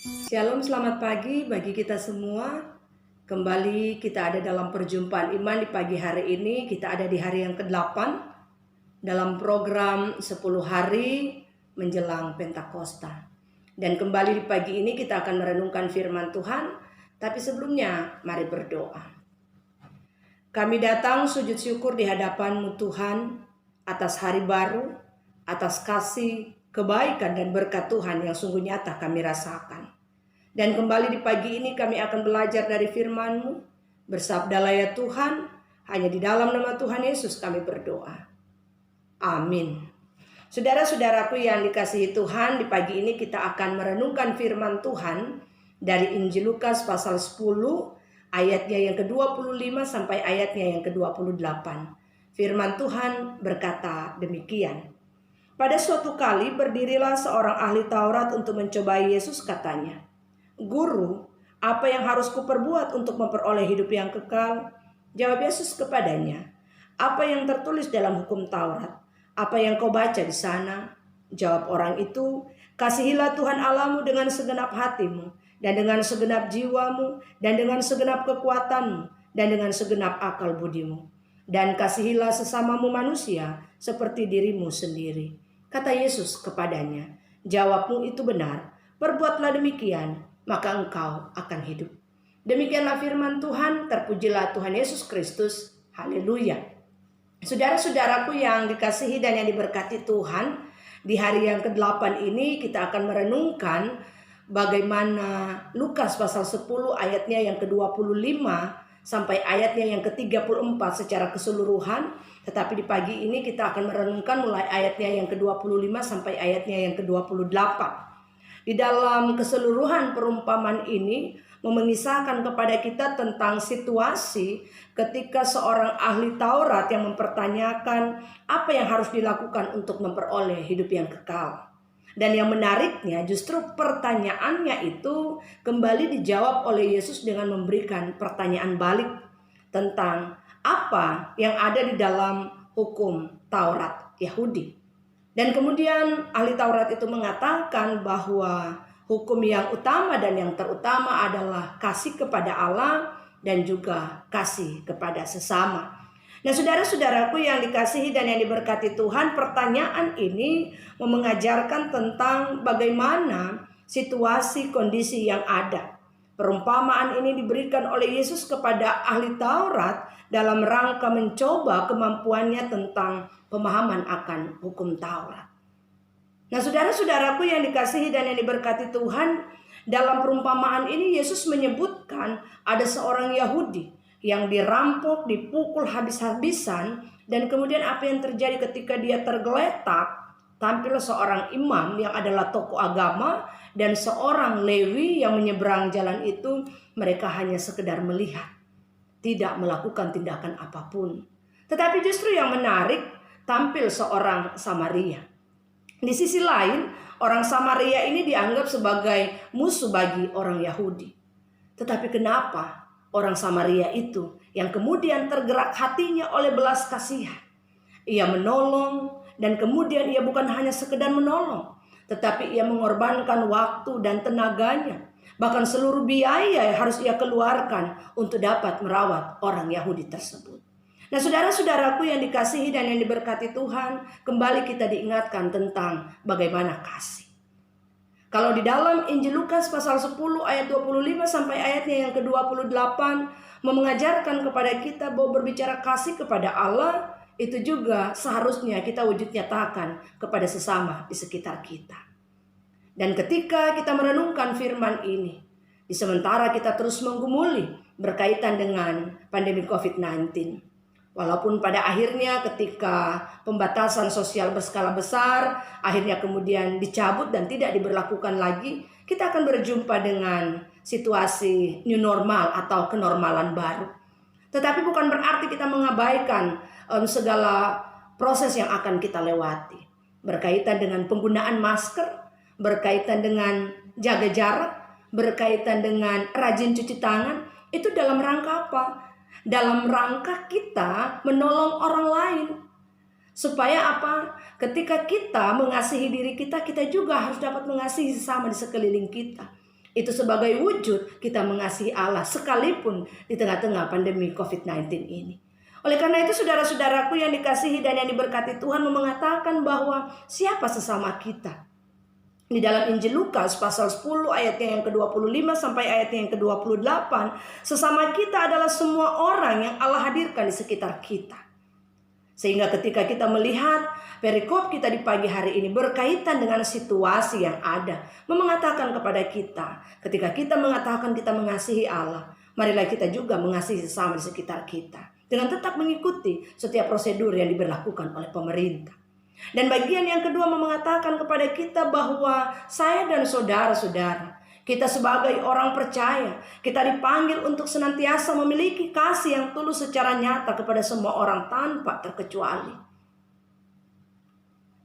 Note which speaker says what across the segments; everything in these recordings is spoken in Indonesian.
Speaker 1: Shalom, selamat pagi bagi kita semua. Kembali kita ada dalam perjumpaan iman di pagi hari ini. Kita ada di hari yang ke-8 dalam program 10 hari menjelang Pentakosta. Dan kembali di pagi ini kita akan merenungkan firman Tuhan. Tapi sebelumnya mari berdoa. Kami datang sujud syukur di hadapan-Mu Tuhan atas hari baru, atas kasih, kebaikan dan berkat Tuhan yang sungguh nyata kami rasakan. Dan kembali di pagi ini kami akan belajar dari firman-Mu. Bersabdalah ya Tuhan, hanya di dalam nama Tuhan Yesus kami berdoa. Amin. Saudara-saudaraku yang dikasihi Tuhan, di pagi ini kita akan merenungkan firman Tuhan dari Injil Lukas pasal 10 ayatnya yang ke-25 sampai ayatnya yang ke-28. Firman Tuhan berkata demikian. Pada suatu kali berdirilah seorang ahli Taurat untuk mencobai Yesus, katanya, "Guru, apa yang harus kuperbuat untuk memperoleh hidup yang kekal?" Jawab Yesus kepadanya, "Apa yang tertulis dalam hukum Taurat? Apa yang kau baca di sana?" Jawab orang itu, "Kasihilah Tuhan Allahmu dengan segenap hatimu, dan dengan segenap jiwamu, dan dengan segenap kekuatanmu, dan dengan segenap akal budimu. Dan kasihilah sesamamu manusia seperti dirimu sendiri." Kata Yesus kepadanya, "Jawabmu itu benar, perbuatlah demikian, maka engkau akan hidup." Demikianlah firman Tuhan, terpujilah Tuhan Yesus Kristus. Haleluya. Saudara-saudaraku yang dikasihi dan yang diberkati Tuhan, di hari yang ke-8 ini kita akan merenungkan bagaimana Lukas pasal 10 ayatnya yang ke-25 sampai ayatnya yang ke-34 secara keseluruhan. Tetapi di pagi ini kita akan merenungkan mulai ayatnya yang ke-25 sampai ayatnya yang ke-28. Di dalam keseluruhan perumpamaan ini mengisahkan kepada kita tentang situasi ketika seorang ahli Taurat yang mempertanyakan apa yang harus dilakukan untuk memperoleh hidup yang kekal. Dan yang menariknya justru pertanyaannya itu kembali dijawab oleh Yesus dengan memberikan pertanyaan balik tentang apa yang ada di dalam hukum Taurat Yahudi. Dan kemudian ahli Taurat itu mengatakan bahwa hukum yang utama dan yang terutama adalah kasih kepada Allah dan juga kasih kepada sesama. Nah, saudara-saudaraku yang dikasihi dan yang diberkati Tuhan, pertanyaan ini mengajarkan tentang bagaimana situasi kondisi yang ada. Perumpamaan ini diberikan oleh Yesus kepada ahli Taurat dalam rangka mencoba kemampuannya tentang pemahaman akan hukum Taurat. Nah, saudara-saudaraku yang dikasihi dan yang diberkati Tuhan, dalam perumpamaan ini Yesus menyebutkan ada seorang Yahudi yang dirampok, dipukul habis-habisan, dan kemudian apa yang terjadi ketika dia tergeletak, tampil seorang imam yang adalah tokoh agama dan seorang Lewi yang menyeberang jalan itu. Mereka hanya sekedar melihat, tidak melakukan tindakan apapun. Tetapi justru yang menarik, tampil seorang Samaria. Di sisi lain, orang Samaria ini dianggap sebagai musuh bagi orang Yahudi. Tetapi kenapa orang Samaria itu yang kemudian tergerak hatinya oleh belas kasihan? Ia menolong, dan kemudian ia bukan hanya sekedar menolong, tetapi ia mengorbankan waktu dan tenaganya. Bahkan seluruh biaya yang harus ia keluarkan untuk dapat merawat orang Yahudi tersebut. Nah, saudara-saudaraku yang dikasihi dan yang diberkati Tuhan, kembali kita diingatkan tentang bagaimana kasih. Kalau di dalam Injil Lukas pasal 10 ayat 25 sampai ayatnya yang ke-28 mengajarkan kepada kita bahwa berbicara kasih kepada Allah itu juga seharusnya kita wujud nyatakan kepada sesama di sekitar kita. Dan ketika kita merenungkan firman ini, di sementara kita terus menggumuli berkaitan dengan pandemi COVID-19, walaupun pada akhirnya ketika pembatasan sosial berskala besar akhirnya kemudian dicabut dan tidak diberlakukan lagi, kita akan berjumpa dengan situasi new normal atau kenormalan baru. Tetapi bukan berarti kita mengabaikan segala proses yang akan kita lewati. Berkaitan dengan penggunaan masker, berkaitan dengan jaga jarak, berkaitan dengan rajin cuci tangan, itu dalam rangka apa? Dalam rangka kita menolong orang lain. Supaya apa? Ketika kita mengasihi diri kita, kita juga harus dapat mengasihi sesama di sekeliling kita. Itu sebagai wujud kita mengasihi Allah sekalipun di tengah-tengah pandemi COVID-19 ini. Oleh karena itu saudara-saudaraku yang dikasihi dan yang diberkati Tuhan mengatakan bahwa siapa sesama kita. Di dalam Injil Lukas pasal 10 ayatnya yang ke-25 sampai ayatnya yang ke-28, sesama kita adalah semua orang yang Allah hadirkan di sekitar kita. Sehingga ketika kita melihat perikop kita di pagi hari ini berkaitan dengan situasi yang ada, mengatakan kepada kita, ketika kita mengatakan kita mengasihi Allah, marilah kita juga mengasihi sesama di sekitar kita, dengan tetap mengikuti setiap prosedur yang diberlakukan oleh pemerintah. Dan bagian yang kedua mengatakan kepada kita bahwa saya dan saudara-saudara, kita sebagai orang percaya, kita dipanggil untuk senantiasa memiliki kasih yang tulus secara nyata kepada semua orang tanpa terkecuali.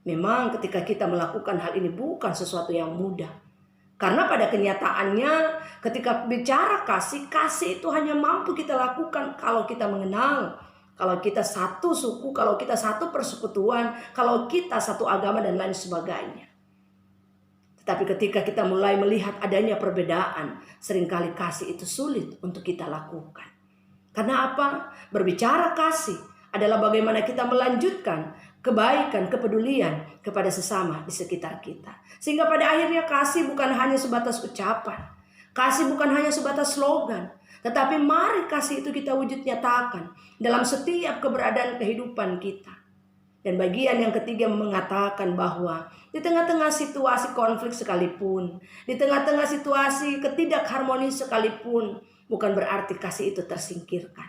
Speaker 1: Memang ketika kita melakukan hal ini bukan sesuatu yang mudah. Karena pada kenyataannya ketika bicara kasih, kasih itu hanya mampu kita lakukan kalau kita mengenal, kalau kita satu suku, kalau kita satu persekutuan, kalau kita satu agama dan lain sebagainya. Tetapi ketika kita mulai melihat adanya perbedaan, seringkali kasih itu sulit untuk kita lakukan. Karena apa? Berbicara kasih adalah bagaimana kita melanjutkan kebaikan, kepedulian kepada sesama di sekitar kita. Sehingga pada akhirnya kasih bukan hanya sebatas ucapan. Kasih bukan hanya sebatas slogan. Tetapi mari kasih itu kita wujud nyatakan dalam setiap keberadaan kehidupan kita. Dan bagian yang ketiga mengatakan bahwa di tengah-tengah situasi konflik sekalipun, di tengah-tengah situasi ketidakharmonis sekalipun, bukan berarti kasih itu tersingkirkan.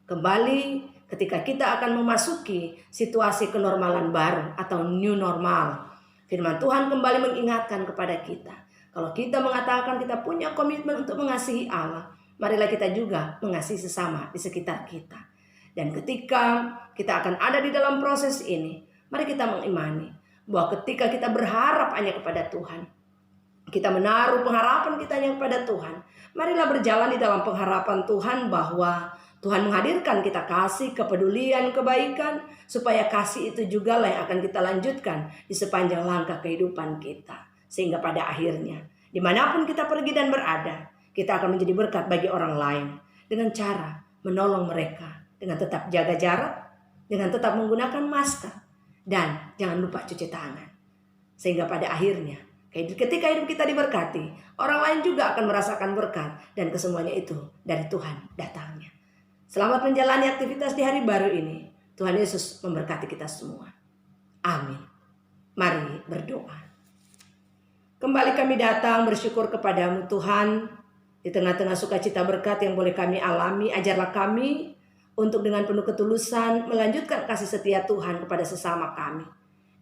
Speaker 1: Kembali ketika kita akan memasuki situasi kenormalan baru atau new normal, firman Tuhan kembali mengingatkan kepada kita. Kalau kita mengatakan kita punya komitmen untuk mengasihi Allah, marilah kita juga mengasihi sesama di sekitar kita. Dan ketika kita akan ada di dalam proses ini, mari kita mengimani bahwa ketika kita berharap hanya kepada Tuhan, kita menaruh pengharapan kita hanya kepada Tuhan, marilah berjalan di dalam pengharapan Tuhan bahwa Tuhan menghadirkan kita kasih, kepedulian, kebaikan, supaya kasih itu juga lah yang akan kita lanjutkan di sepanjang langkah kehidupan kita. Sehingga pada akhirnya, dimanapun kita pergi dan berada, kita akan menjadi berkat bagi orang lain dengan cara menolong mereka, dengan tetap jaga jarak, dengan tetap menggunakan masker, dan jangan lupa cuci tangan. Sehingga pada akhirnya, ketika hidup kita diberkati, orang lain juga akan merasakan berkat, dan kesemuanya itu dari Tuhan datangnya. Selamat menjalani aktivitas di hari baru ini. Tuhan Yesus memberkati kita semua. Amin. Mari berdoa. Kembali kami datang bersyukur kepadamu Tuhan. Di tengah-tengah sukacita berkat yang boleh kami alami, ajarlah kami untuk dengan penuh ketulusan melanjutkan kasih setia Tuhan kepada sesama kami.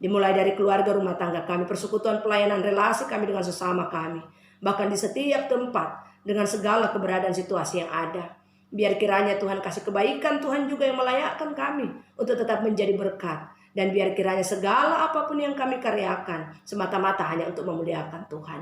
Speaker 1: Dimulai dari keluarga, rumah tangga kami, persekutuan, pelayanan, relasi kami dengan sesama kami. Bahkan di setiap tempat dengan segala keberadaan situasi yang ada. Biar kiranya Tuhan kasih kebaikan, Tuhan juga yang melayakkan kami untuk tetap menjadi berkat. Dan biar kiranya segala apapun yang kami karyakan semata-mata hanya untuk memuliakan Tuhan.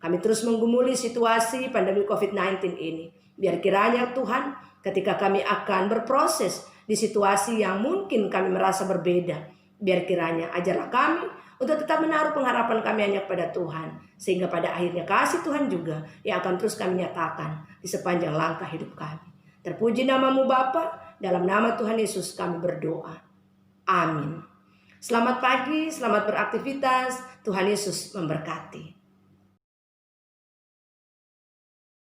Speaker 1: Kami terus menggumuli situasi pandemi COVID-19 ini. Biar kiranya Tuhan ketika kami akan berproses di situasi yang mungkin kami merasa berbeda. Biar kiranya ajarlah kami untuk tetap menaruh pengharapan kami hanya kepada Tuhan. Sehingga pada akhirnya kasih Tuhan juga yang akan terus kami nyatakan di sepanjang langkah hidup kami. Terpuji namamu Bapa, dalam nama Tuhan Yesus kami berdoa. Amin. Selamat pagi, selamat beraktivitas. Tuhan Yesus memberkati.